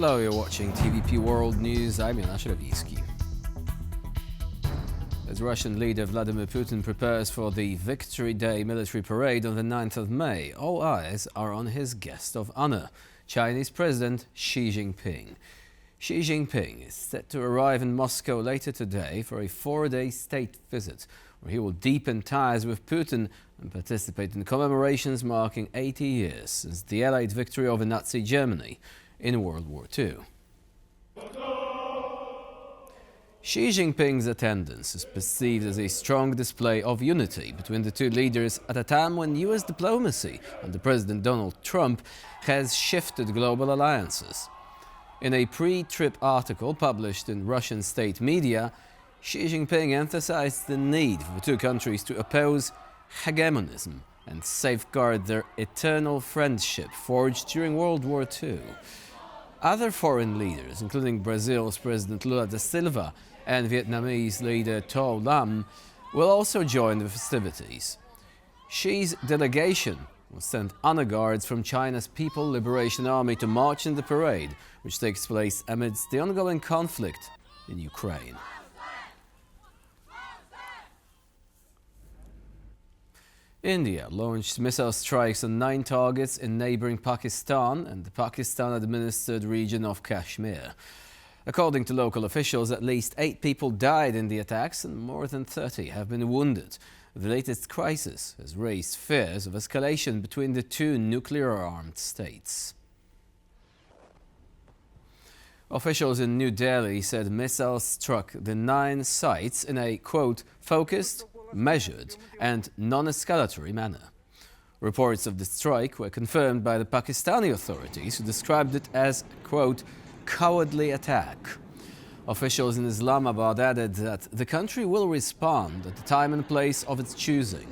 Hello, you're watching TVP World News. I'm Jan Ślewiński. As Russian leader Vladimir Putin prepares for the Victory Day military parade on the 9th of May, all eyes are on his guest of honor, Chinese President Xi Jinping. Xi Jinping is set to arrive in Moscow later today for a 4-day state visit, where he will deepen ties with Putin and participate in commemorations marking 80 years since the Allied victory over Nazi Germany in World War II. Xi Jinping's attendance is perceived as a strong display of unity between the two leaders at a time when US diplomacy under President Donald Trump has shifted global alliances. In a pre-trip article published in Russian state media, Xi Jinping emphasized the need for the two countries to oppose hegemonism and safeguard their eternal friendship forged during World War II. Other foreign leaders, including Brazil's President Lula da Silva and Vietnamese leader To Lam, will also join the festivities. Xi's delegation will send honor guards from China's People's Liberation Army to march in the parade, which takes place amidst the ongoing conflict in Ukraine. India launched missile strikes on 9 targets in neighboring Pakistan and the Pakistan-administered region of Kashmir. According to local officials, at least 8 people died in the attacks and more than 30 have been wounded. The latest crisis has raised fears of escalation between the two nuclear-armed states. Officials in New Delhi said missiles struck the 9 sites in a, quote, focused, measured and non-escalatory manner. Reports of the strike were confirmed by the Pakistani authorities, who described it as, quote, cowardly attack. Officials in Islamabad added that the country will respond at the time and place of its choosing.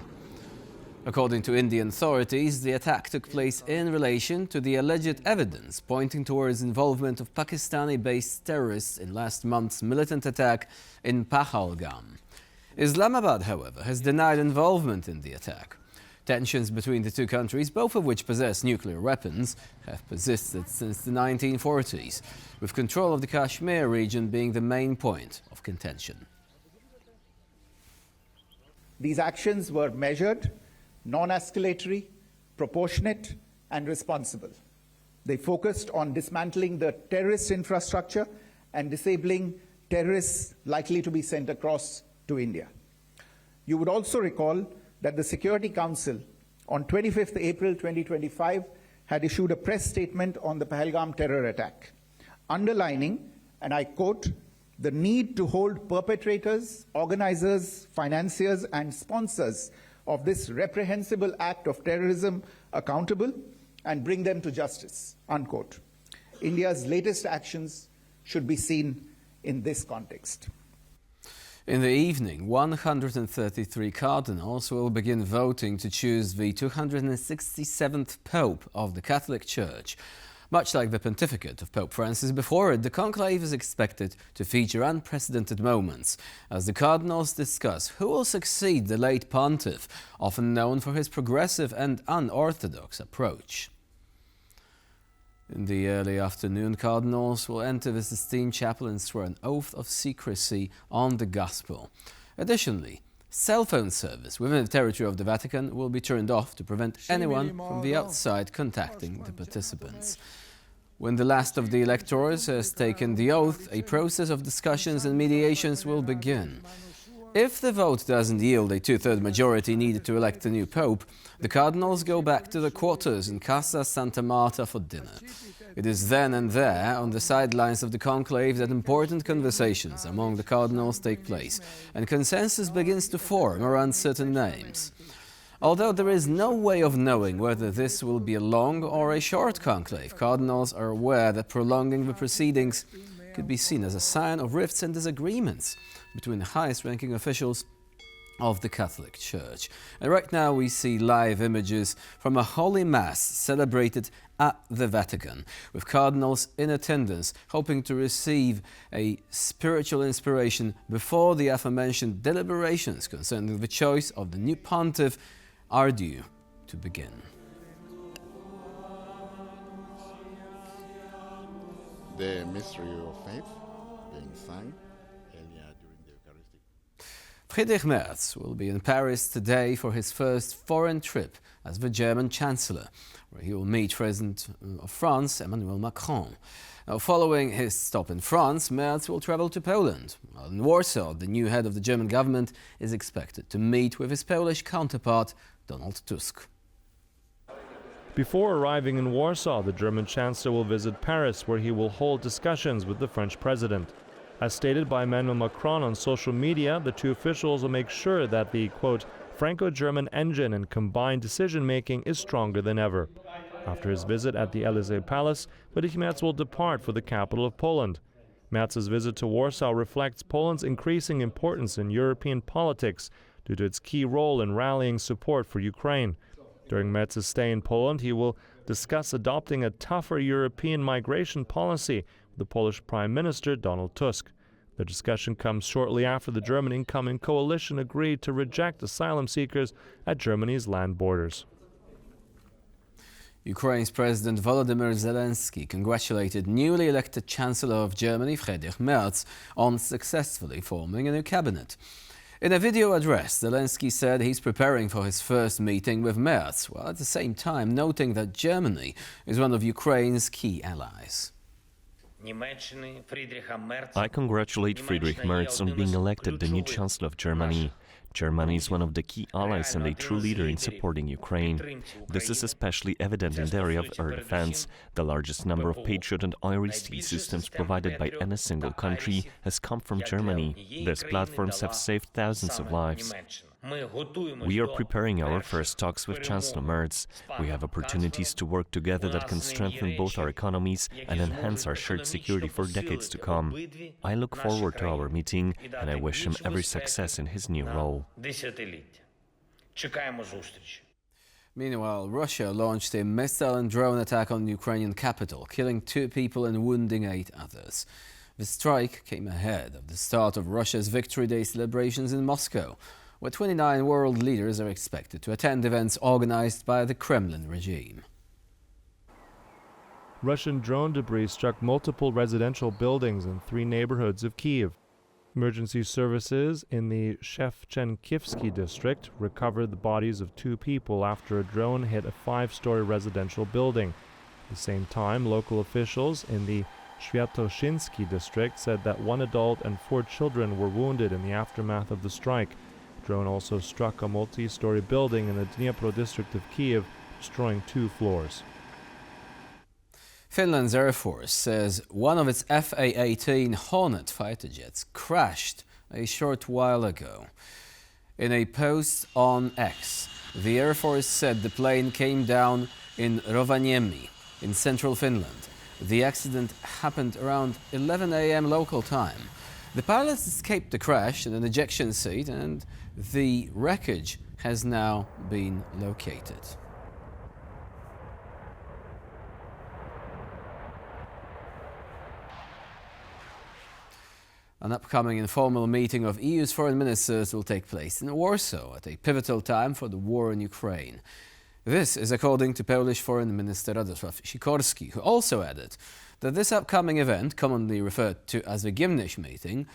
According to Indian authorities, the attack took place in relation to the alleged evidence pointing towards involvement of Pakistani-based terrorists in last month's militant attack in Pahalgam. Islamabad, however, has denied involvement in the attack. Tensions between the two countries, both of which possess nuclear weapons, have persisted since the 1940s, with control of the Kashmir region being the main point of contention. These actions were measured, non-escalatory, proportionate and responsible. They focused on dismantling the terrorist infrastructure and disabling terrorists likely to be sent across to India. You would also recall that the Security Council on 25th April 2025 had issued a press statement on the Pahalgam terror attack, underlining, and I quote, the need to hold perpetrators, organizers, financiers and sponsors of this reprehensible act of terrorism accountable and bring them to justice, unquote. India's latest actions should be seen in this context. In the evening, 133 cardinals will begin voting to choose the 267th Pope of the Catholic Church. Much like the pontificate of Pope Francis before it, the conclave is expected to feature unprecedented moments as the cardinals discuss who will succeed the late pontiff, often known for his progressive and unorthodox approach. In the early afternoon, cardinals will enter the Sistine Chapel and swear an oath of secrecy on the Gospel. Additionally, cell phone service within the territory of the Vatican will be turned off to prevent anyone from the outside contacting the participants. When the last of the electors has taken the oath, a process of discussions and mediations will begin. If the vote doesn't yield a 2/3 majority needed to elect a new pope, the cardinals go back to their quarters in Casa Santa Marta for dinner. It is then and there, on the sidelines of the conclave, that important conversations among the cardinals take place, and consensus begins to form around certain names. Although there is no way of knowing whether this will be a long or a short conclave, cardinals are aware that prolonging the proceedings could be seen as a sign of rifts and disagreements between the highest-ranking officials of the Catholic Church. And right now we see live images from a Holy Mass celebrated at the Vatican, with cardinals in attendance hoping to receive a spiritual inspiration before the aforementioned deliberations concerning the choice of the new pontiff are due to begin. the mystery of faith being sung earlier during the Eucharistic. Friedrich Merz will be in Paris today for his first foreign trip as the German Chancellor, where he will meet President of France, Emmanuel Macron. Now, following his stop in France, Merz will travel to Poland. While in Warsaw, the new head of the German government is expected to meet with his Polish counterpart, Donald Tusk. Before arriving in Warsaw, the German Chancellor will visit Paris, where he will hold discussions with the French president. As stated by Emmanuel Macron on social media, the two officials will make sure that the, quote, Franco-German engine and combined decision-making is stronger than ever. After his visit at the Élysée Palace, Friedrich Merz will depart for the capital of Poland. Merz's visit to Warsaw reflects Poland's increasing importance in European politics due to its key role in rallying support for Ukraine. During Merz's stay in Poland, he will discuss adopting a tougher European migration policy with the Polish Prime Minister Donald Tusk. The discussion comes shortly after the German incoming coalition agreed to reject asylum seekers at Germany's land borders. Ukraine's President Volodymyr Zelensky congratulated newly elected Chancellor of Germany, Friedrich Merz, on successfully forming a new cabinet. In a video address, Zelensky said he's preparing for his first meeting with Merz, while at the same time noting that Germany is one of Ukraine's key allies. I congratulate Friedrich Merz on being elected the new Chancellor of Germany. Germany is one of the key allies and a true leader in supporting Ukraine. This is especially evident in the area of air defense. The largest number of Patriot and IRIS-T systems provided by any single country has come from Germany. These platforms have saved thousands of lives. We are preparing our first talks with Chancellor Merz. We have opportunities to work together that can strengthen both our economies and enhance our shared security for decades to come. I look forward to our meeting and I wish him every success in his new role. Meanwhile, Russia launched a missile and drone attack on the Ukrainian capital, killing 2 people and wounding 8 others. The strike came ahead of the start of Russia's Victory Day celebrations in Moscow, where 29 world leaders are expected to attend events organized by the Kremlin regime. Russian drone debris struck multiple residential buildings in 3 neighborhoods of Kyiv. Emergency services in the Shevchenkivsky district recovered the bodies of 2 people after a drone hit a 5-story residential building. At the same time, local officials in the Sviatoshinsky district said that 1 adult and 4 children were wounded in the aftermath of the strike. The drone also struck a multi-story building in the Dnipro district of Kyiv, destroying 2 floors. Finland's Air Force says one of its Fa-18 Hornet fighter jets crashed a short while ago. In a post on X, the Air Force said the plane came down in Rovaniemi in central Finland. The accident happened around 11 a.m. local time. The pilots escaped the crash in an ejection seat and the wreckage has now been located. An upcoming informal meeting of EU's foreign ministers will take place in Warsaw at a pivotal time for the war in Ukraine. This is according to Polish Foreign Minister Radosław Sikorski, who also added that this upcoming event, commonly referred to as the Gimnich meeting,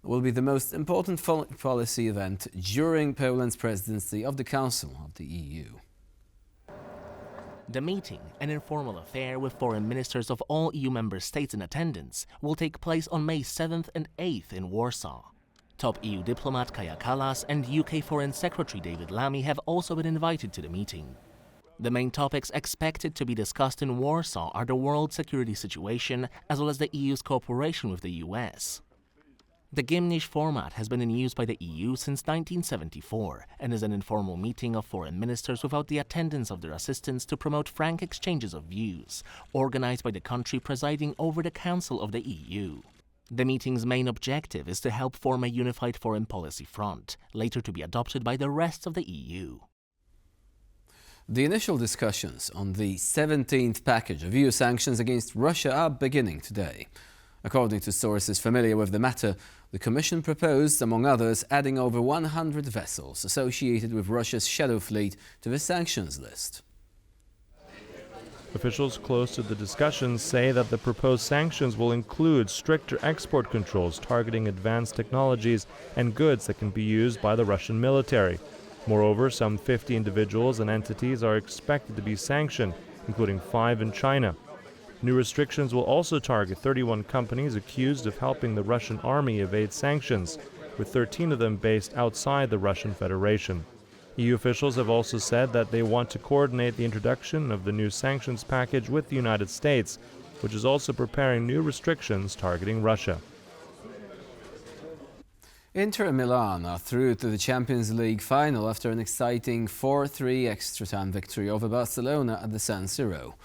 will be the most important foreign policy event during Poland's presidency of the Council of the EU. The meeting, an informal affair with foreign ministers of all EU member states in attendance, will take place on May 7th and 8th in Warsaw. Top EU diplomat Kaja Kallas and UK Foreign Secretary David Lammy have also been invited to the meeting. The main topics expected to be discussed in Warsaw are the world security situation as well as the EU's cooperation with the US. The Gimnich format has been in use by the EU since 1974 and is an informal meeting of foreign ministers without the attendance of their assistants to promote frank exchanges of views, organized by the country presiding over the Council of the EU. The meeting's main objective is to help form a unified foreign policy front, later to be adopted by the rest of the EU. The initial discussions on the 17th package of EU sanctions against Russia are beginning today. According to sources familiar with the matter, the Commission proposed, among others, adding over 100 vessels associated with Russia's shadow fleet to the sanctions list. Officials close to the discussions say that the proposed sanctions will include stricter export controls targeting advanced technologies and goods that can be used by the Russian military. Moreover, some 50 individuals and entities are expected to be sanctioned, including 5 in China. New restrictions will also target 31 companies accused of helping the Russian army evade sanctions, with 13 of them based outside the Russian Federation. EU officials have also said that they want to coordinate the introduction of the new sanctions package with the United States, which is also preparing new restrictions targeting Russia. Inter Milan are through to the Champions League final after an exciting 4-3 extra-time victory over Barcelona at the San Siro.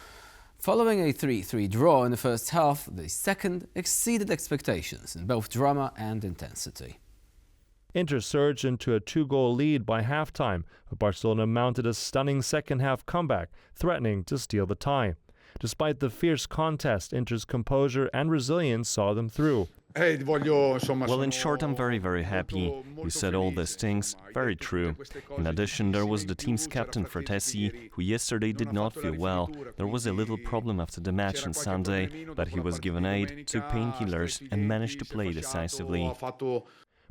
Following a 3-3 draw in the first half, the second exceeded expectations in both drama and intensity. Inter surged into a 2-goal lead by halftime, but Barcelona mounted a stunning second-half comeback, threatening to steal the tie. Despite the fierce contest, Inter's composure and resilience saw them through. Well, in short, I'm very happy. You said all these things. Very true. In addition, there was the team's captain, Fratesi, who yesterday did not feel well. There was a little problem after the match on Sunday, but he was given aid, took painkillers, and managed to play decisively.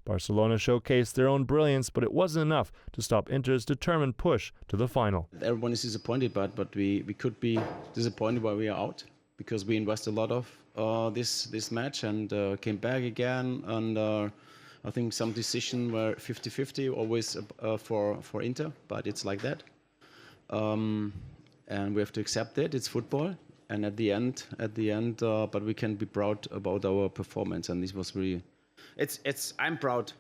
Barcelona showcased their own brilliance, but it wasn't enough to stop Inter's determined push to the final. Everyone is disappointed, but we could be disappointed while we are out, because we invested a lot of this match and came back again. And I think some decisions were 50-50, always for Inter, but it's like that. And we have to accept it. It's football. And at the end, but we can be proud about our performance. And this was really. I'm proud.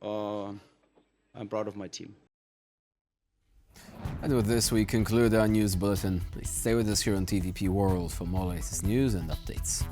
I'm proud of my team. And with this, we conclude our news bulletin. Please stay with us here on TVP World for more latest news and updates.